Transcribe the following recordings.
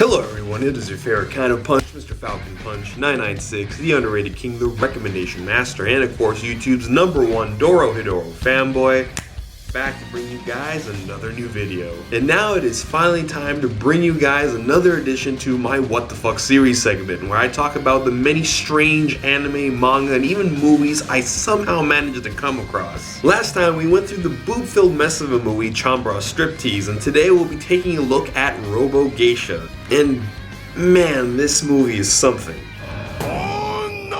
Hello everyone, it is your favorite kind of punch, MrFalconPunch 996, the underrated king, the recommendation master, and of course YouTube's #1 Dorohedoro fanboy, back to bring you guys another new video. And now it is finally time to bring you guys another addition to my What the Fuck series segment, where I talk about the many strange anime, manga, and even movies I somehow managed to come across. Last time we went through the boob-filled mess of a movie, Chambra Striptease, and today we'll be taking a look at RoboGeisha. And man, this movie is something. Oh no!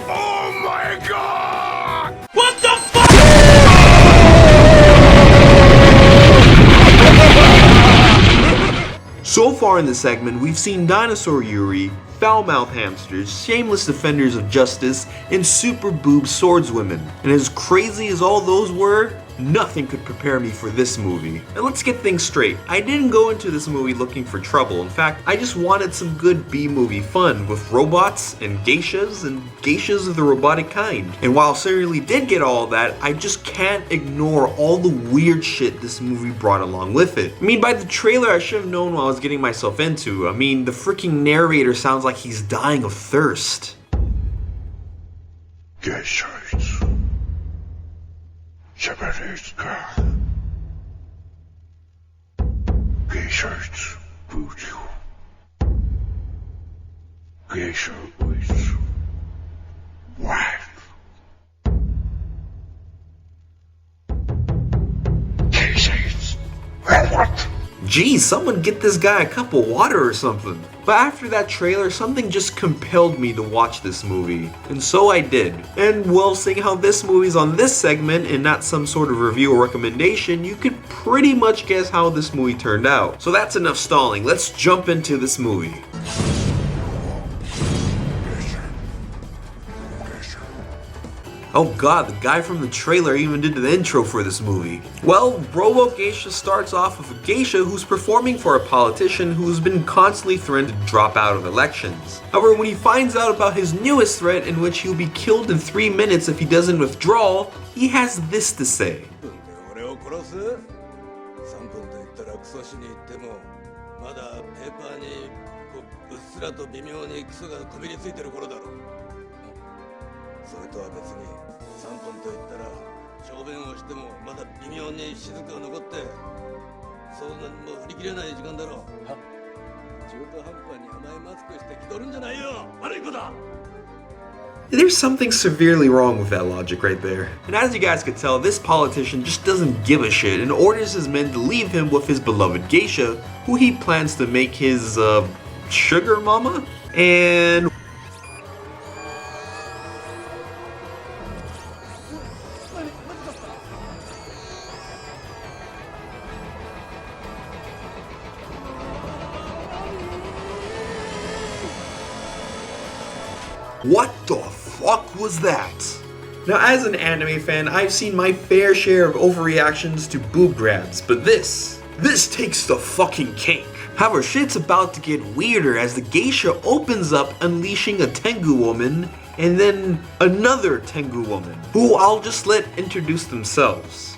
Oh my god! What the fuck? So far in the segment, we've seen Dinosaur Yuri, foul-mouthed hamsters, shameless defenders of justice, and super boob swordswomen. And as crazy as all those were, nothing could prepare me for this movie. And let's get things straight. I didn't go into this movie looking for trouble. In fact, I just wanted some good B-movie fun with robots and geishas of the robotic kind. And while I certainly did get all of that, I just can't ignore all the weird shit this movie brought along with it. I mean, by the trailer, I should have known what I was getting myself into. I mean, the freaking narrator sounds like he's dying of thirst. Geisha. Geisha voodoo. Geisha is wife. Geisha is what? Geez, someone get this guy a cup of water or something. But after that trailer, something just compelled me to watch this movie. And so I did. And well, seeing how this movie's on this segment and not some sort of review or recommendation, you could pretty much guess how this movie turned out. So that's enough stalling, let's jump into this movie. Oh god, the guy from the trailer even did the intro for this movie. Well, RoboGeisha starts off with a geisha who's performing for a politician who's been constantly threatened to drop out of elections. However, when he finds out about his newest threat, in which he'll be killed in 3 minutes if he doesn't withdraw, he has this to say. There's something severely wrong with that logic right there. And as you guys could tell, this politician just doesn't give a shit and orders his men to leave him with his beloved geisha, who he plans to make his, sugar mama? And what the fuck was that? Now, as an anime fan, I've seen my fair share of overreactions to boob grabs, but this takes the fucking cake. However, shit's about to get weirder as the geisha opens up, unleashing a Tengu woman, and then another Tengu woman, who I'll just let introduce themselves.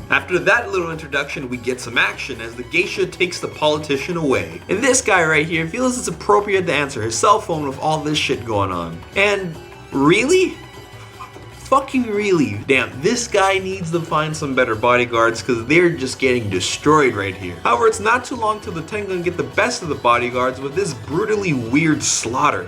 After that little introduction, we get some action as the geisha takes the politician away. And this guy right here feels it's appropriate to answer his cell phone with all this shit going on. And really? Fucking really? Damn, this guy needs to find some better bodyguards because they're just getting destroyed right here. However, it's not too long till the Tengun get the best of the bodyguards with this brutally weird slaughter.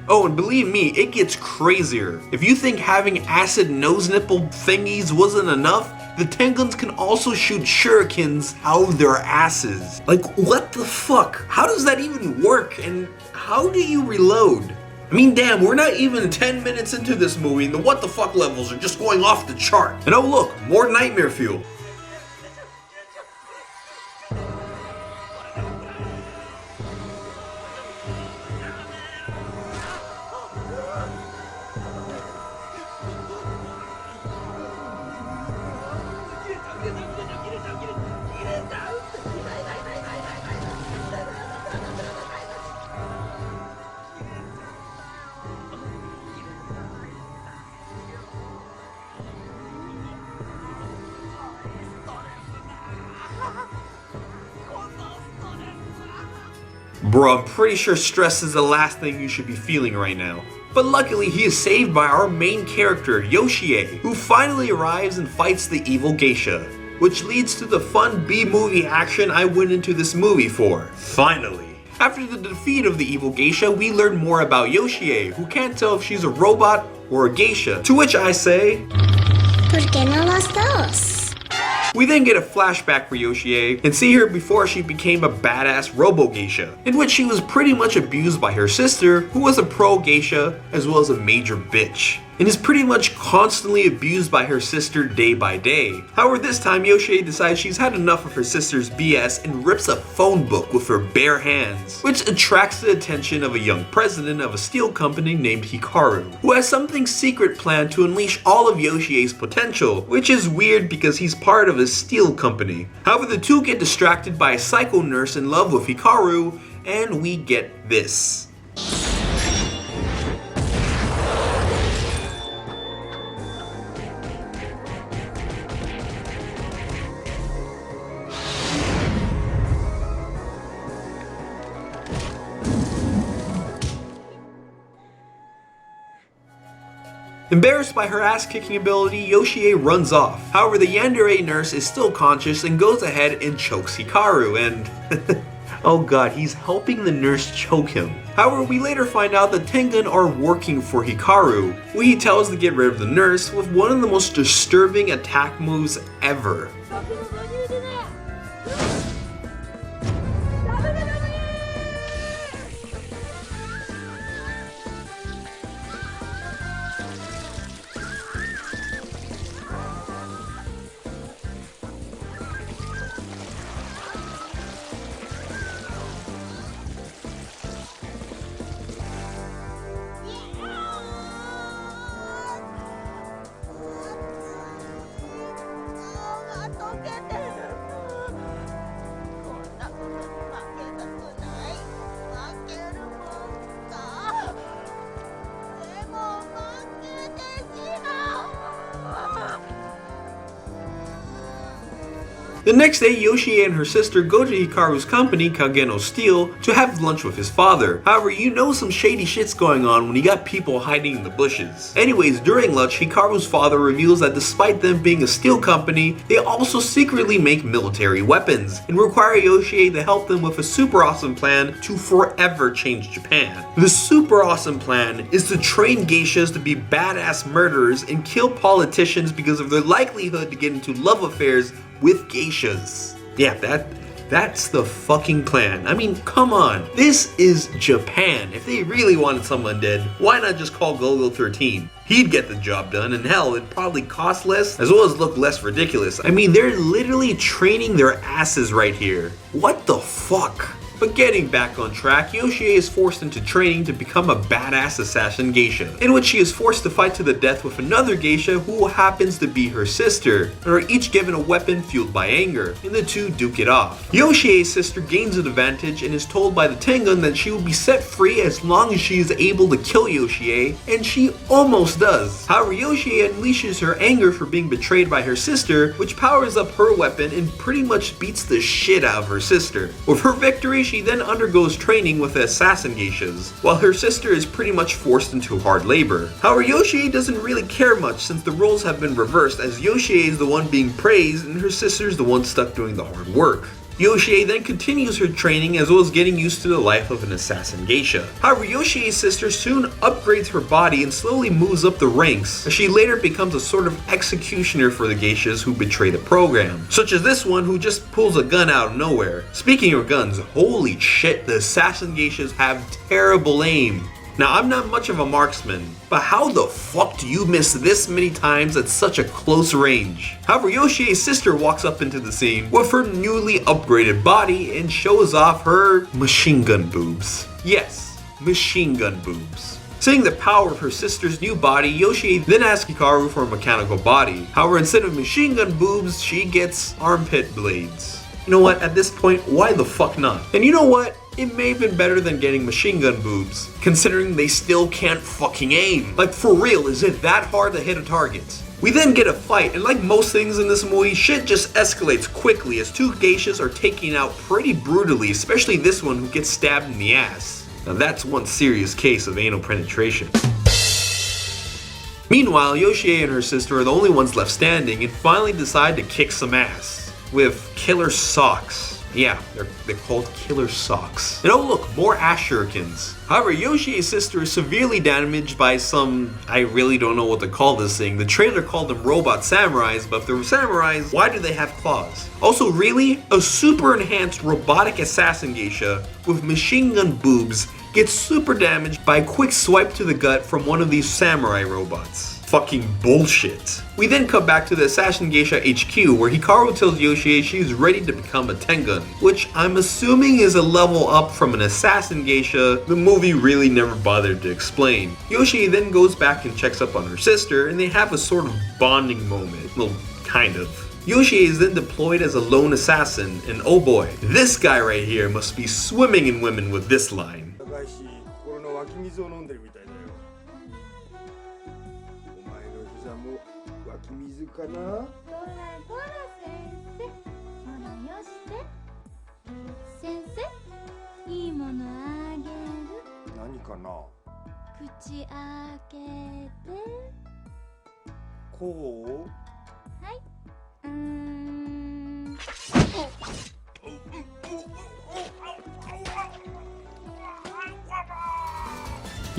Oh, and believe me, it gets crazier. If you think having acid nose nipple thingies wasn't enough, the Tengans can also shoot shurikens out of their asses. Like, what the fuck? How does that even work? And how do you reload? I mean, damn, we're not even 10 minutes into this movie and the what the fuck levels are just going off the chart. And oh look, more nightmare fuel. Bro, I'm pretty sure stress is the last thing you should be feeling right now. But luckily, he is saved by our main character, Yoshie, who finally arrives and fights the evil geisha, which leads to the fun B-movie action I went into this movie for. Finally. After the defeat of the evil geisha, we learn more about Yoshie, who can't tell if she's a robot or a geisha, to which I say, ¿Por qué no los dos? We then get a flashback for Yoshie and see her before she became a badass RoboGeisha, in which she was pretty much abused by her sister, who was a pro-geisha as well as a major bitch, and is pretty much constantly abused by her sister day by day. However, this time Yoshie decides she's had enough of her sister's BS and rips a phone book with her bare hands, which attracts the attention of a young president of a steel company named Hikaru, who has something secret planned to unleash all of Yoshie's potential, which is weird because he's part of a steel company. However, the two get distracted by a psycho nurse in love with Hikaru, and we get this. Embarrassed by her ass-kicking ability, Yoshie runs off. However, the yandere nurse is still conscious and goes ahead and chokes Hikaru, and oh god, he's helping the nurse choke him. However, we later find out that Tengen are working for Hikaru, who he tells to get rid of the nurse with one of the most disturbing attack moves ever. The next day, Yoshie and her sister go to Hikaru's company, Kageno Steel, to have lunch with his father. However, you know some shady shit's going on when you got people hiding in the bushes. Anyways, during lunch, Hikaru's father reveals that despite them being a steel company, they also secretly make military weapons, and require Yoshie to help them with a super awesome plan to forever change Japan. The super awesome plan is to train geishas to be badass murderers and kill politicians because of their likelihood to get into love affairs with geishas. Yeah, that's the fucking plan. I mean, come on. This is Japan. If they really wanted someone dead, why not just call Golgo 13? He'd get the job done, and hell, it'd probably cost less as well as look less ridiculous. I mean, they're literally training their asses right here. What the fuck? But getting back on track, Yoshie is forced into training to become a badass assassin geisha, in which she is forced to fight to the death with another geisha who happens to be her sister, and are each given a weapon fueled by anger, and the two duke it off. Yoshie's sister gains an advantage and is told by the Tengen that she will be set free as long as she is able to kill Yoshie, and she almost does. However, Yoshie unleashes her anger for being betrayed by her sister, which powers up her weapon and pretty much beats the shit out of her sister. With her victory, she then undergoes training with the assassin geishas, while her sister is pretty much forced into hard labor. However, Yoshie doesn't really care much since the roles have been reversed, as Yoshie is the one being praised and her sister is the one stuck doing the hard work. Yoshie then continues her training as well as getting used to the life of an assassin geisha. However, Yoshie's sister soon upgrades her body and slowly moves up the ranks as she later becomes a sort of executioner for the geishas who betray the program, such as this one who just pulls a gun out of nowhere. Speaking of guns, holy shit, the assassin geishas have terrible aim. Now, I'm not much of a marksman, but how the fuck do you miss this many times at such a close range? However, Yoshie's sister walks up into the scene with her newly upgraded body and shows off her machine gun boobs. Yes, machine gun boobs. Seeing the power of her sister's new body, Yoshie then asks Hikaru for a mechanical body. However, instead of machine gun boobs, she gets armpit blades. You know what, at this point, why the fuck not? And you know what? It may have been better than getting machine gun boobs, considering they still can't fucking aim. Like, for real, is it that hard to hit a target? We then get a fight, and like most things in this movie, shit just escalates quickly as two geishas are taken out pretty brutally, especially this one who gets stabbed in the ass. Now that's one serious case of anal penetration. Meanwhile, Yoshie and her sister are the only ones left standing and finally decide to kick some ass with killer socks. Yeah, they're called killer socks. And oh look, more ass shurikens. However, Yoshie's sister is severely damaged by some, I really don't know what to call this thing. The trailer called them robot samurais, but if they're samurais, why do they have claws? Also, really? A super enhanced robotic assassin geisha with machine gun boobs gets super damaged by a quick swipe to the gut from one of these samurai robots. Fucking bullshit. We then come back to the Assassin Geisha HQ where Hikaru tells Yoshie she's ready to become a Tengun, which I'm assuming is a level up from an Assassin Geisha the movie really never bothered to explain. Yoshie then goes back and checks up on her sister and they have a sort of bonding moment. Well, kind of. Yoshie is then deployed as a lone assassin and oh boy, this guy right here must be swimming in women with this line. かな。ほらほら先生、ほらよして先生、いいものあげる。何かな。口開けて。こう。はい。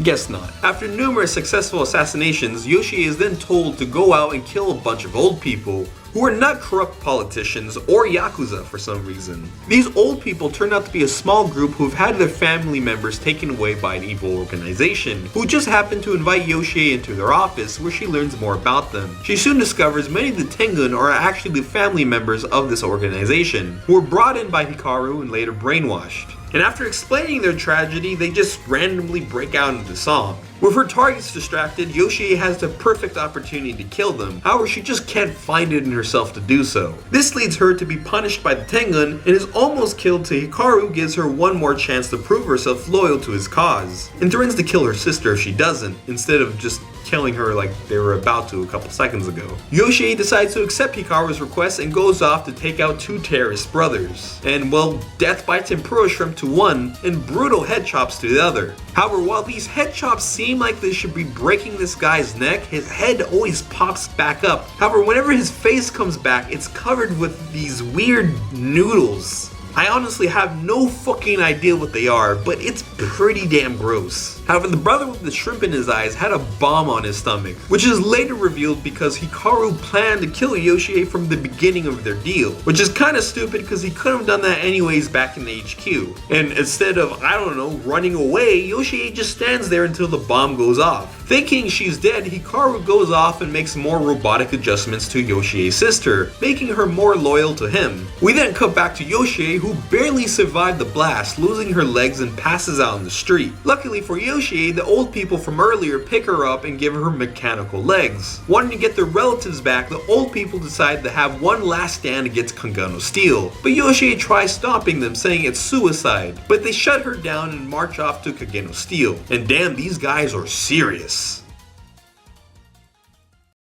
Guess not. After numerous successful assassinations, Yoshie is then told to go out and kill a bunch of old people who are not corrupt politicians or yakuza for some reason. These old people turn out to be a small group who've had their family members taken away by an evil organization, who just happen to invite Yoshie into their office where she learns more about them. She soon discovers many of the Tengun are actually the family members of this organization, who were brought in by Hikaru and later brainwashed. And after explaining their tragedy, they just randomly break out into song. With her targets distracted, Yoshie has the perfect opportunity to kill them. However, she just can't find it in herself to do so. This leads her to be punished by the Tengun and is almost killed till Hikaru gives her one more chance to prove herself loyal to his cause, and threatens to kill her sister if she doesn't, instead of just killing her like they were about to a couple seconds ago. Yoshie decides to accept Hikaru's request and goes off to take out two terrorist brothers. And well, death by tempura shrimp to one and brutal head chops to the other. However, while these head chops seem like they should be breaking this guy's neck, his head always pops back up. However, whenever his face comes back, it's covered with these weird noodles. I honestly have no fucking idea what they are, but it's pretty damn gross. However, the brother with the shrimp in his eyes had a bomb on his stomach, which is later revealed because Hikaru planned to kill Yoshie from the beginning of their deal, which is kind of stupid because he could have done that anyways back in the HQ. And instead of, I don't know, running away, Yoshie just stands there until the bomb goes off. Thinking she's dead, Hikaru goes off and makes more robotic adjustments to Yoshie's sister, making her more loyal to him. We then cut back to Yoshie, who barely survived the blast, losing her legs and passes out in the street. Luckily for Yoshie, the old people from earlier pick her up and give her mechanical legs. Wanting to get their relatives back, the old people decide to have one last stand against Kangano Steel, but Yoshie tries stopping them, saying it's suicide, but they shut her down and march off to Kangano Steel. And damn, these guys are serious.